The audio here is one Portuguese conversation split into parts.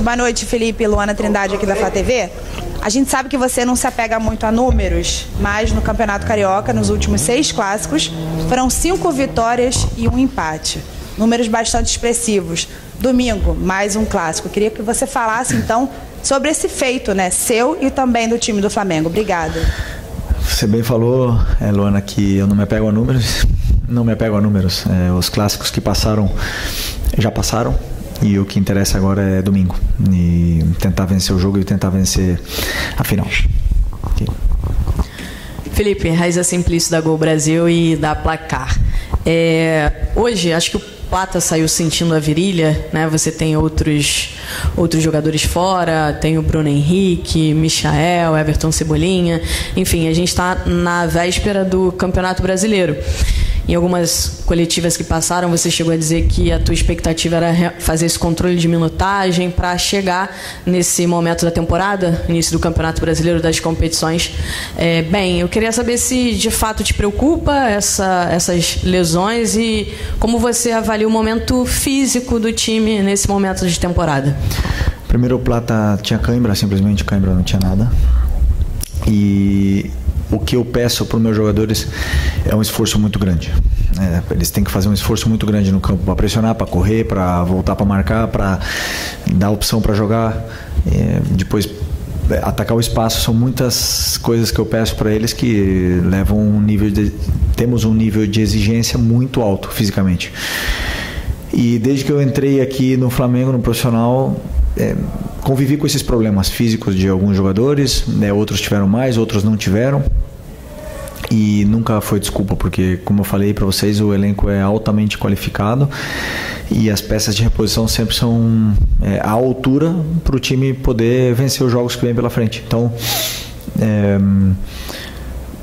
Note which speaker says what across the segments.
Speaker 1: Boa noite, Felipe. Luana Trindade aqui da Flá TV. A gente sabe que você não se apega muito a números, mas no Campeonato Carioca, nos últimos 6 clássicos, foram 5 vitórias e 1 empate. Números bastante expressivos. Domingo, mais um clássico. Queria que você falasse, então, sobre esse feito, né, seu e também do time do Flamengo. Obrigada.
Speaker 2: Você bem falou, Luana, que eu não me apego a números. Não me apego a números. Os clássicos que passaram, já passaram. E o que interessa agora é domingo. E tentar vencer o jogo e tentar vencer a final. Okay.
Speaker 3: Felipe, Raiza Simplício da Gol Brasil e da Placar. Hoje, acho que o Plata saiu sentindo a virilha, né? Você tem outros jogadores fora, tem o Bruno Henrique, Michael, Everton Cebolinha. Enfim, a gente está na véspera do Campeonato Brasileiro. Em algumas coletivas que passaram, você chegou a dizer que a tua expectativa era fazer esse controle de minutagem para chegar nesse momento da temporada, início do Campeonato Brasileiro, das competições. Bem, eu queria saber se de fato te preocupa essas lesões e como você avalia o momento físico do time nesse momento de temporada.
Speaker 2: Primeiro, o Plata tinha cãibra, simplesmente cãibra, não tinha nada. E o que eu peço para os meus jogadores é um esforço muito grande. Eles têm que fazer um esforço muito grande no campo para pressionar, para correr, para voltar para marcar, para dar opção para jogar, depois atacar o espaço. São muitas coisas que eu peço para eles que levam temos um nível de exigência muito alto fisicamente. E desde que eu entrei aqui no Flamengo, no profissional, convivi com esses problemas físicos de alguns jogadores, outros tiveram mais, outros não tiveram, e nunca foi desculpa, porque, como eu falei para vocês, o elenco é altamente qualificado e as peças de reposição sempre são à altura para o time poder vencer os jogos que vem pela frente. Então,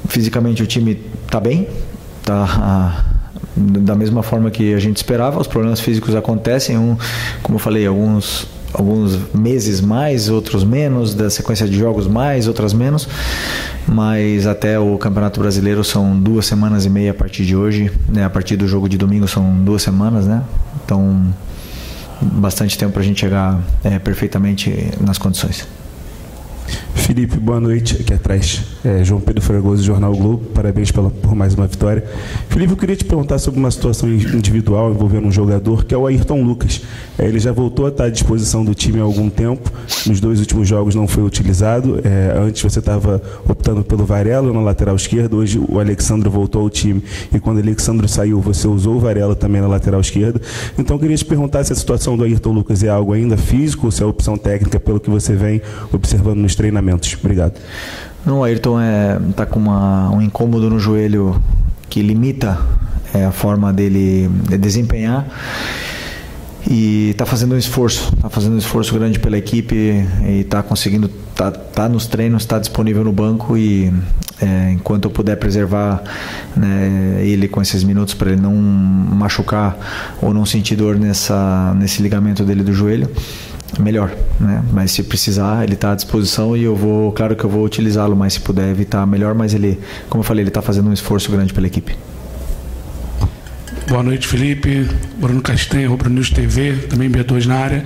Speaker 2: fisicamente o time está bem, está da mesma forma que a gente esperava. Os problemas físicos acontecem, como eu falei, alguns meses mais, outros menos, da sequência de jogos mais, outras menos, mas até o Campeonato Brasileiro são 2 semanas e meia a partir de hoje, né? A partir do jogo de domingo são 2 semanas, né? Então, bastante tempo para a gente chegar perfeitamente nas condições.
Speaker 4: Felipe, boa noite. Aqui atrás, João Pedro Fragoso, Jornal Globo. Parabéns por mais uma vitória. Felipe, eu queria te perguntar sobre uma situação individual envolvendo um jogador, que é o Ayrton Lucas. Ele já voltou a estar à disposição do time há algum tempo. Nos 2 últimos jogos não foi utilizado. Antes você estava optando pelo Varela na lateral esquerda. Hoje o Alexandre voltou ao time. E quando o Alexandre saiu, você usou o Varela também na lateral esquerda. Então eu queria te perguntar se a situação do Ayrton Lucas é algo ainda físico ou se é opção técnica pelo que você vem observando nos treinamentos. Obrigado.
Speaker 2: Não, o Ayrton está com um incômodo no joelho que limita a forma dele desempenhar, e está fazendo um esforço grande pela equipe e está conseguindo, tá nos treinos, está disponível no banco, e enquanto eu puder preservar, né, ele com esses minutos para ele não machucar ou não sentir dor nesse ligamento dele do joelho, melhor, né? Mas se precisar, ele está à disposição e claro que eu vou utilizá-lo, mas se puder evitar, melhor. Mas ele, como eu falei, ele está fazendo um esforço grande pela equipe.
Speaker 5: Boa noite, Felipe. Bruno Castanha, Rubro News TV, também B2 na área.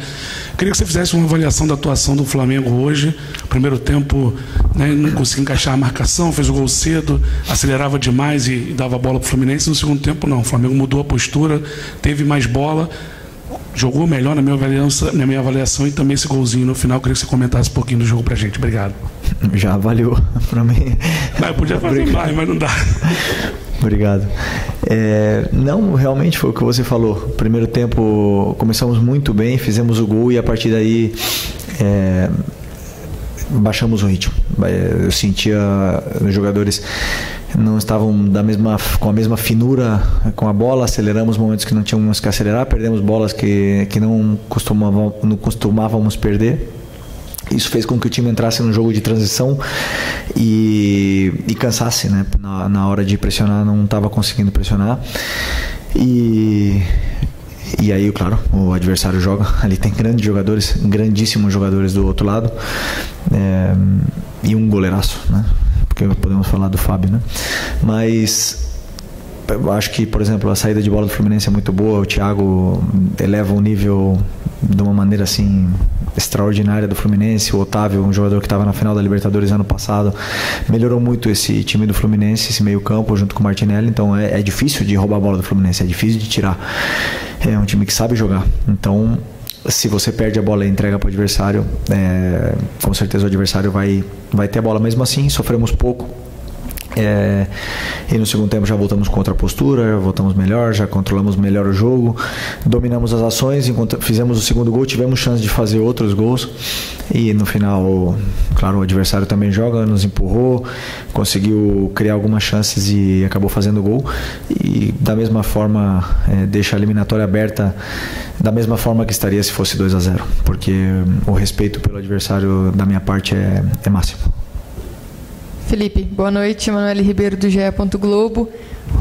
Speaker 5: Queria que você fizesse uma avaliação da atuação do Flamengo hoje. Primeiro tempo, né, não conseguiu encaixar a marcação, fez o gol cedo, acelerava demais e dava a bola para o Fluminense. No segundo tempo, não. O Flamengo mudou a postura, teve mais bola, jogou melhor na minha avaliação, e também esse golzinho no final. Queria que você comentasse um pouquinho do jogo pra gente. Obrigado.
Speaker 2: Já avaliou pra mim.
Speaker 5: Eu podia fazer mais, mas não dá.
Speaker 2: Obrigado. Não, realmente foi o que você falou. Primeiro tempo começamos muito bem, fizemos o gol e a partir daí baixamos o ritmo. Eu sentia os jogadores não estavam com a mesma finura com a bola, aceleramos momentos que não tínhamos que acelerar, perdemos bolas que não costumávamos perder. Isso fez com que o time entrasse num jogo de transição e cansasse, né? Na hora de pressionar, não estava conseguindo pressionar. E aí, claro, o adversário joga. Ali tem grandes jogadores, grandíssimos jogadores do outro lado. E um goleiraço, né? Porque podemos falar do Fábio, né? Mas eu acho que, por exemplo, a saída de bola do Fluminense é muito boa. O Thiago eleva o nível de uma maneira assim extraordinária do Fluminense. O Otávio, um jogador que estava na final da Libertadores ano passado, melhorou muito esse time do Fluminense, esse meio campo junto com o Martinelli. Então é difícil de roubar a bola do Fluminense, é difícil de tirar. É um time que sabe jogar. Então, se você perde a bola e entrega para o adversário, com certeza o adversário vai ter a bola. Mesmo assim, sofremos pouco. E no segundo tempo já voltamos com outra postura, voltamos melhor, já controlamos melhor o jogo, dominamos as ações, enquanto fizemos o segundo gol, tivemos chance de fazer outros gols, e no final, claro, o adversário também joga, nos empurrou, conseguiu criar algumas chances e acabou fazendo o gol, e da mesma forma deixa a eliminatória aberta da mesma forma que estaria se fosse 2-0, porque o respeito pelo adversário da minha parte é máximo.
Speaker 6: Felipe, boa noite. Emanuele Ribeiro do GE. Globo.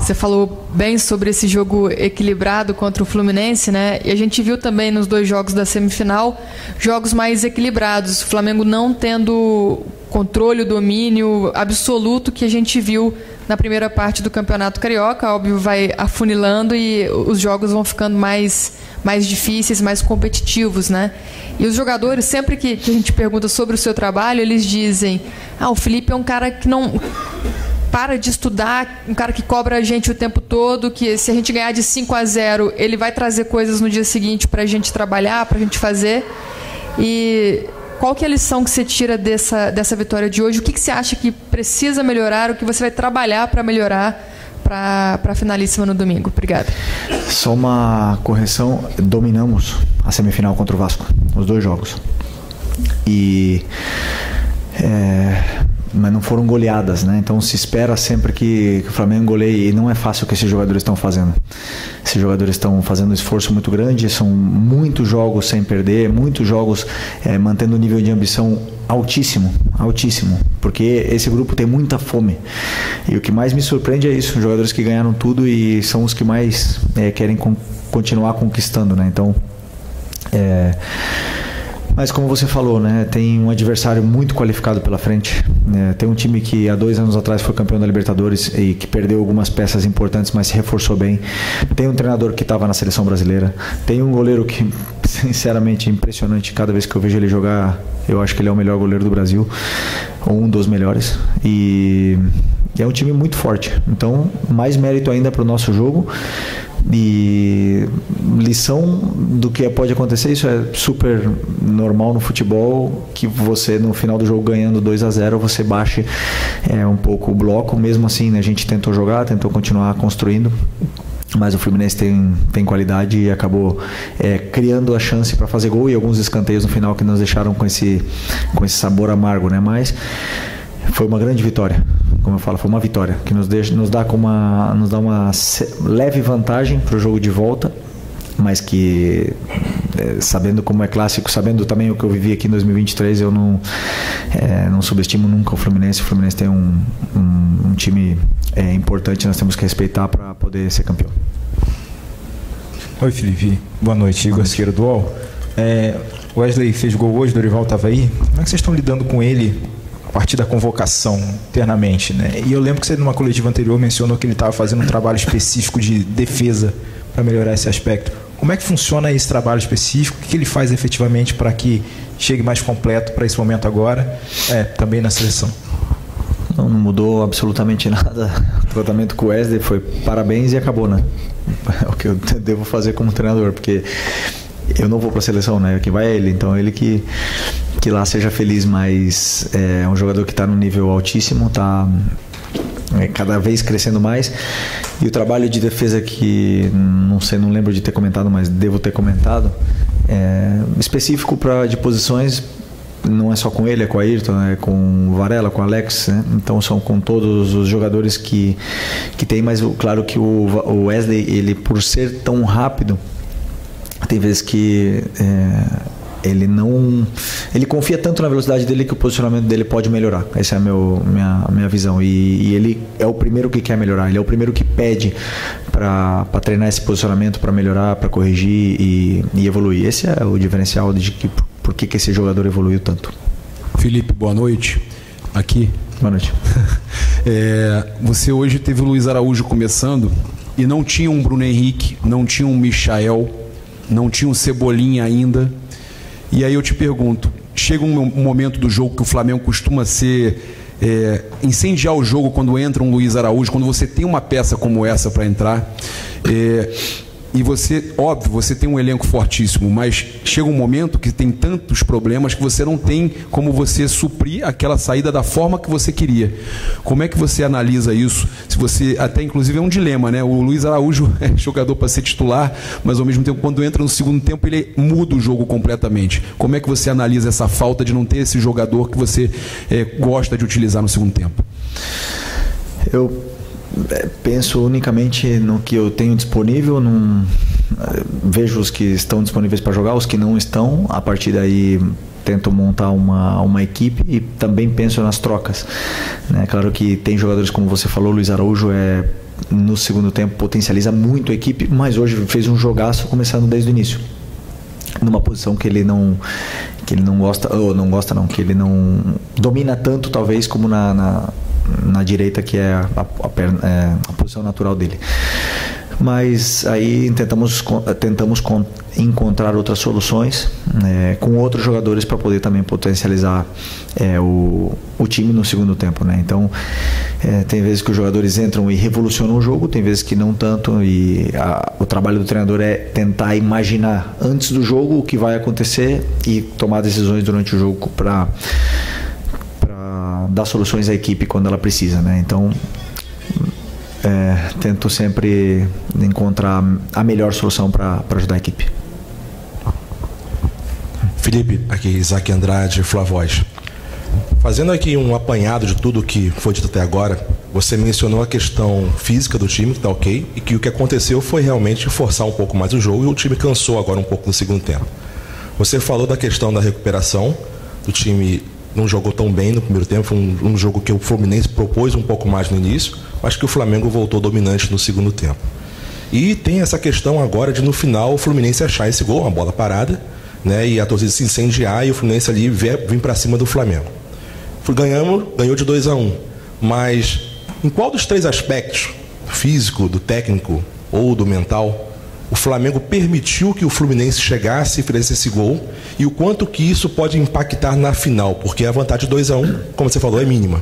Speaker 6: Você falou bem sobre esse jogo equilibrado contra o Fluminense, né? E a gente viu também nos 2 jogos da semifinal jogos mais equilibrados. O Flamengo não tendo controle, o domínio absoluto que a gente viu na primeira parte do Campeonato Carioca. Óbvio, vai afunilando e os jogos vão ficando mais difíceis, mais competitivos, né? E os jogadores, sempre que a gente pergunta sobre o seu trabalho, eles dizem: o Felipe é um cara que não para de estudar, um cara que cobra a gente o tempo todo, que se a gente ganhar de 5-0, ele vai trazer coisas no dia seguinte para a gente trabalhar, para a gente fazer. E qual que é a lição que você tira dessa vitória de hoje? O que você acha que precisa melhorar, o que você vai trabalhar para melhorar para a finalíssima no domingo? Obrigada.
Speaker 2: Só uma correção: dominamos a semifinal contra o Vasco, os 2 jogos. Mas não foram goleadas, né? Então se espera sempre que o Flamengo goleie, e não é fácil o que esses jogadores estão fazendo. Esses jogadores estão fazendo um esforço muito grande, são muitos jogos sem perder, muitos jogos mantendo um nível de ambição altíssimo, porque esse grupo tem muita fome. E o que mais me surpreende é isso: os jogadores que ganharam tudo e são os que mais querem continuar conquistando, né? Então, mas como você falou, né, tem um adversário muito qualificado pela frente, tem um time que há 2 anos atrás foi campeão da Libertadores e que perdeu algumas peças importantes, mas se reforçou bem. Tem um treinador que estava na seleção brasileira, tem um goleiro que, sinceramente, é impressionante. Cada vez que eu vejo ele jogar, eu acho que ele é o melhor goleiro do Brasil, ou um dos melhores, e é um time muito forte. Então, mais mérito ainda para o nosso jogo. E lição do que pode acontecer: isso é super normal no futebol, que você no final do jogo ganhando 2-0 você baixe um pouco o bloco. Mesmo assim, né, a gente tentou jogar, tentou continuar construindo, mas o Fluminense tem qualidade e acabou criando a chance para fazer gol, e alguns escanteios no final que nos deixaram com esse sabor amargo, né? Mas foi uma grande vitória. Como eu falo, foi uma vitória que nos dá uma leve vantagem para o jogo de volta, mas que, sabendo como é clássico, sabendo também o que eu vivi aqui em 2023, eu não subestimo nunca o Fluminense. O Fluminense tem um time importante, nós temos que respeitar para poder ser campeão.
Speaker 7: Oi, Felipe. Boa noite. Igor Siqueira do UOL. O Wesley fez gol hoje, o Dorival estava aí. Como é que vocês estão lidando com ele a partir da convocação internamente, né? E eu lembro que você, numa coletiva anterior, mencionou que ele estava fazendo um trabalho específico de defesa para melhorar esse aspecto. Como é que funciona esse trabalho específico? O que ele faz efetivamente para que chegue mais completo para esse momento agora, também na seleção?
Speaker 2: Não mudou absolutamente nada. O tratamento com o Wesley foi parabéns e acabou, né? É o que eu devo fazer como treinador, porque eu não vou para a seleção, né? Quem vai é ele, então ele que lá seja feliz. Mas é um jogador que está num nível altíssimo, está cada vez crescendo mais, e o trabalho de defesa que não lembro de ter comentado, mas devo ter comentado, específico de posições. Não é só com ele, é com o Ayrton, é com o Varela, com o Alex, né? Então são com todos os jogadores que tem, mas claro que o Wesley, ele por ser tão rápido, tem vezes que ele confia tanto na velocidade dele que o posicionamento dele pode melhorar. Essa é a minha visão, e ele é o primeiro que quer melhorar, ele é o primeiro que pede para treinar esse posicionamento, para melhorar, para corrigir e evoluir. Esse é o diferencial de que por que esse jogador evoluiu tanto.
Speaker 8: Felipe, boa noite. Aqui.
Speaker 2: Boa noite.
Speaker 8: Você hoje teve o Luiz Araújo começando, e não tinha um Bruno Henrique, não tinha um Michael, não tinha um Cebolinha ainda. E aí eu te pergunto, chega um momento do jogo que o Flamengo costuma incendiar o jogo quando entra um Luiz Araújo, quando você tem uma peça como essa para entrar, e você, óbvio, você tem um elenco fortíssimo, mas chega um momento que tem tantos problemas que você não tem como você suprir aquela saída da forma que você queria. Como é que você analisa isso? Se você, até inclusive é um dilema, né? O Luiz Araújo é jogador para ser titular, mas ao mesmo tempo quando entra no segundo tempo ele muda o jogo completamente. Como é que você analisa essa falta de não ter esse jogador que você gosta de utilizar no segundo tempo? Eu penso unicamente no que eu tenho disponível, vejo os que estão disponíveis para jogar, os que não estão, a partir daí tento montar uma equipe e também penso nas trocas, né? Claro que tem jogadores, como você falou, Luiz Araújo no segundo tempo potencializa muito a equipe, mas hoje fez um jogaço começando desde o início, numa posição que ele não gosta, que ele não domina tanto talvez como na direita, que é a posição natural dele. Mas aí tentamos encontrar outras soluções com outros jogadores para poder também potencializar o time no segundo tempo, né? Então tem vezes que os jogadores entram e revolucionam o jogo, tem vezes que não tanto, e o trabalho do treinador é tentar imaginar antes do jogo o que vai acontecer e tomar decisões durante o jogo para dar soluções à equipe quando ela precisa, né? Então tento sempre encontrar a melhor solução para ajudar a equipe.
Speaker 9: Felipe, aqui Isaac Andrade, Flavoz. Fazendo aqui um apanhado de tudo que foi dito até agora, você mencionou a questão física do time, que está ok, e que o que aconteceu foi realmente forçar um pouco mais o jogo e o time cansou agora um pouco no segundo tempo. Você falou da questão da recuperação, do time não jogou tão bem no primeiro tempo, foi um jogo que o Fluminense propôs um pouco mais no início, acho que o Flamengo voltou dominante no segundo tempo. E tem essa questão agora de no final o Fluminense achar esse gol, uma bola parada, né, e a torcida se incendiar e o Fluminense ali vir para cima do Flamengo. Ganhou de 2-1, mas em qual dos três aspectos, físico, do técnico ou do mental, o Flamengo permitiu que o Fluminense chegasse e fizesse esse gol, e o quanto que isso pode impactar na final, porque a vantagem de 2-1, como você falou, é mínima.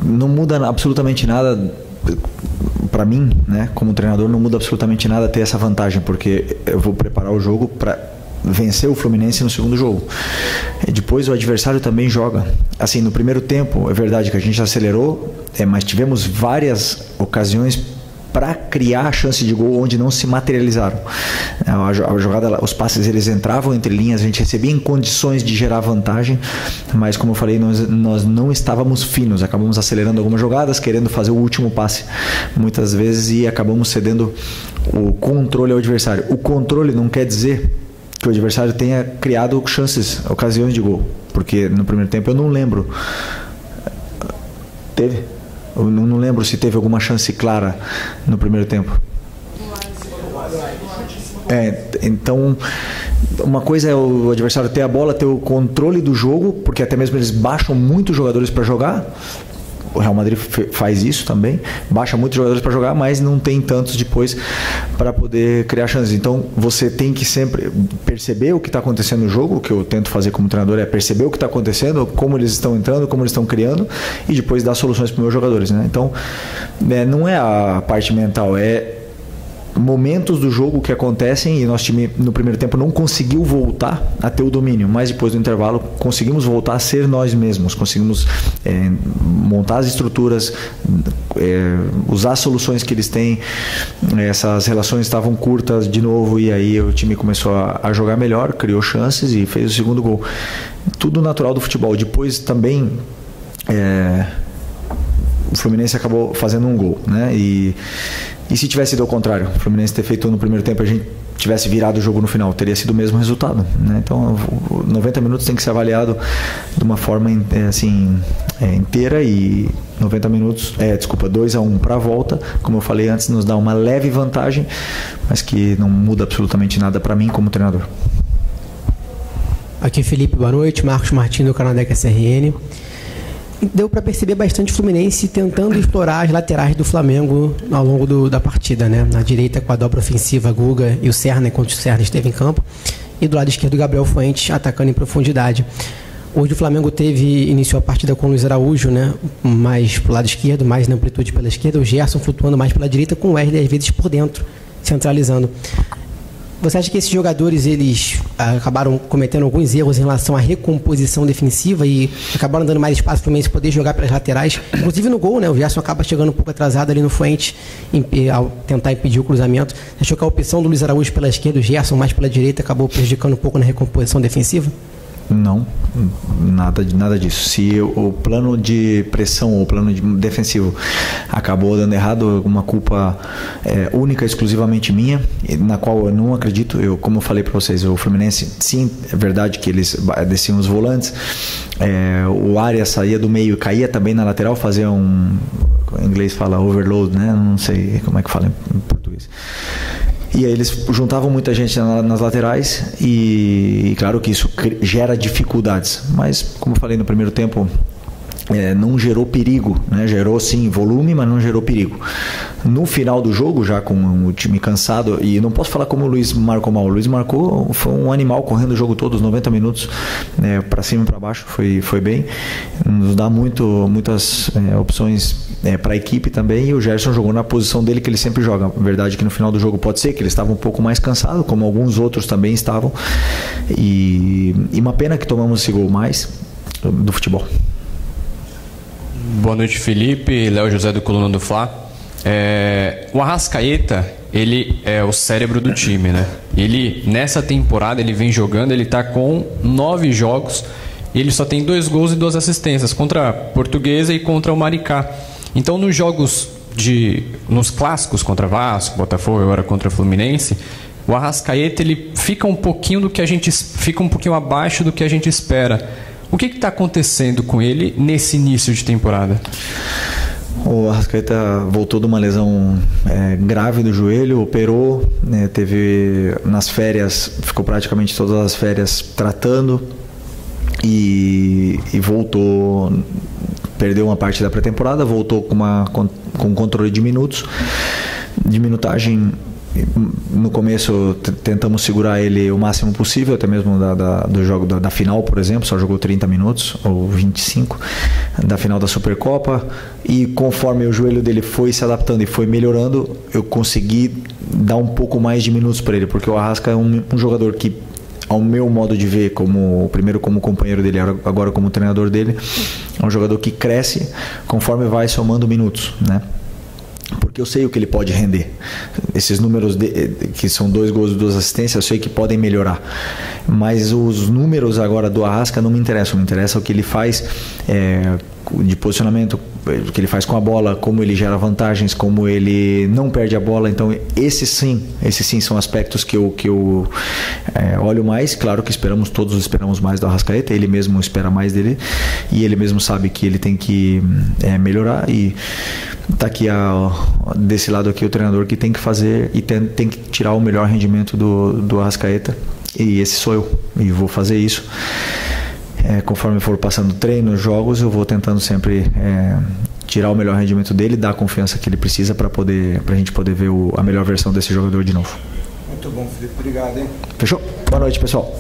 Speaker 2: Não muda absolutamente nada para mim, né? Como treinador, não muda absolutamente nada ter essa vantagem, porque eu vou preparar o jogo para vencer o Fluminense no segundo jogo. E depois o adversário também joga. Assim, no primeiro tempo, é verdade que a gente acelerou, mas tivemos várias ocasiões para criar a chance de gol onde não se materializaram. A jogada, os passes eles entravam entre linhas, a gente recebia em condições de gerar vantagem, mas como eu falei, nós não estávamos finos, acabamos acelerando algumas jogadas, querendo fazer o último passe muitas vezes e acabamos cedendo o controle ao adversário. O controle não quer dizer que o adversário tenha criado chances, ocasiões de gol, porque no primeiro tempo eu não lembro. Eu não lembro se teve alguma chance clara no primeiro tempo. Então, uma coisa é o adversário ter a bola, ter o controle do jogo, porque até mesmo eles baixam muitos jogadores para jogar. O Real Madrid faz isso também, baixa muitos jogadores para jogar, mas não tem tantos depois para poder criar chances. Então você tem que sempre perceber o que está acontecendo no jogo. O que eu tento fazer como treinador é perceber o que está acontecendo, como eles estão entrando, como eles estão criando, e depois dar soluções para os meus jogadores, né? Então não é a parte mental, é momentos do jogo que acontecem, e nosso time no primeiro tempo não conseguiu voltar a ter o domínio, mas depois do intervalo conseguimos voltar a ser nós mesmos, conseguimos montar as estruturas, usar as soluções que eles têm. Essas relações estavam curtas de novo e aí o time começou a jogar melhor, criou chances e fez o segundo gol. Tudo natural do futebol. Depois também o Fluminense acabou fazendo um gol, né? E se tivesse sido ao contrário, o Fluminense ter feito no primeiro tempo, a gente tivesse virado o jogo no final, teria sido o mesmo resultado, né? Então 90 minutos tem que ser avaliado de uma forma inteira, e 90 minutos 2-1 para a volta, como eu falei antes, nos dá uma leve vantagem, mas que não muda absolutamente nada para mim como treinador.
Speaker 10: Aqui Felipe, boa noite. Marcos Martins do Canadá SRN. deu para perceber bastante o Fluminense tentando explorar as laterais do Flamengo ao longo da partida, né? Na direita com a dobra ofensiva, Guga e o Serna, enquanto o Serna esteve em campo, e do lado esquerdo o Gabriel Fuentes atacando em profundidade. Hoje o Flamengo iniciou a partida com o Luiz Araújo, né? Mais pro lado esquerdo, mais na amplitude pela esquerda, o Gerson flutuando mais pela direita, com o Wesley às vezes por dentro, centralizando. Você acha que esses jogadores eles acabaram cometendo alguns erros em relação à recomposição defensiva e acabaram dando mais espaço para o Fluminense poder jogar pelas laterais? Inclusive no gol, né? O Gerson acaba chegando um pouco atrasado ali no Fuentes ao tentar impedir o cruzamento. Achou que a opção do Luiz Araújo pela esquerda, o Gerson mais pela direita, acabou prejudicando um pouco na recomposição defensiva?
Speaker 2: Não, nada disso. Se o plano de pressão ou o plano defensivo acabou dando errado, uma culpa única, exclusivamente minha, na qual eu não acredito. Como eu falei para vocês, o Fluminense, sim, é verdade que eles desciam os volantes, o Arias saía do meio e caía também na lateral, fazia em inglês fala overload, né? Não sei como é que fala em português. E aí eles juntavam muita gente nas laterais e claro que isso gera dificuldades. Mas, como eu falei no primeiro tempo, não gerou perigo, né? Gerou sim volume, mas não gerou perigo. No final do jogo, já com o time cansado, e não posso falar como o Luiz marcou mal. O Luiz marcou, foi um animal correndo o jogo todo, os 90 minutos, para cima e para baixo, foi bem. Nos dá muitas opções para a equipe também, e o Gerson jogou na posição dele que ele sempre joga. A verdade é que no final do jogo pode ser que ele estava um pouco mais cansado, como alguns outros também estavam, e uma pena que tomamos esse gol mais do futebol.
Speaker 11: Boa noite, Felipe. Léo José do Coluna do Fla. O Arrascaeta, ele é o cérebro do time, né? Ele, nessa temporada, ele vem jogando, ele tá com 9 jogos e ele só tem 2 gols e 2 assistências contra a Portuguesa e contra o Maricá. Então, nos jogos nos clássicos contra Vasco, Botafogo, agora contra o Fluminense, o Arrascaeta, ele fica um pouquinho abaixo do que a gente espera. O que está acontecendo com ele nesse início de temporada?
Speaker 2: O Arrascaeta voltou de uma lesão grave do joelho, operou, né, teve nas férias, ficou praticamente todas as férias tratando e voltou, perdeu uma parte da pré-temporada, voltou com controle de minutos, de minutagem. No começo tentamos segurar ele o máximo possível, até mesmo do jogo da final, por exemplo, só jogou 30 minutos ou 25 da final da Supercopa, e conforme o joelho dele foi se adaptando e foi melhorando, eu consegui dar um pouco mais de minutos para ele, porque o Arrasca é um jogador que, ao meu modo de ver, primeiro como companheiro dele, agora como treinador dele, é um jogador que cresce conforme vai somando minutos, né? Porque eu sei o que ele pode render. Esses números que são 2 gols e 2 assistências, eu sei que podem melhorar. Mas os números agora do Arrasca não me interessam. Me interessa o que ele faz de posicionamento, o que ele faz com a bola, como ele gera vantagens, como ele não perde a bola. Então esses sim são aspectos que eu olho mais. Claro que todos esperamos mais do Arrascaeta, ele mesmo espera mais dele e ele mesmo sabe que ele tem que melhorar, e tá aqui desse lado aqui o treinador que tem que fazer e tem que tirar o melhor rendimento do Arrascaeta, e esse sou eu, e vou fazer isso. Conforme for passando treinos, jogos, eu vou tentando sempre tirar o melhor rendimento dele, dar a confiança que ele precisa para a gente poder ver a melhor versão desse jogador de novo.
Speaker 7: Muito bom, Felipe. Obrigado, hein?
Speaker 2: Fechou? Boa noite, pessoal.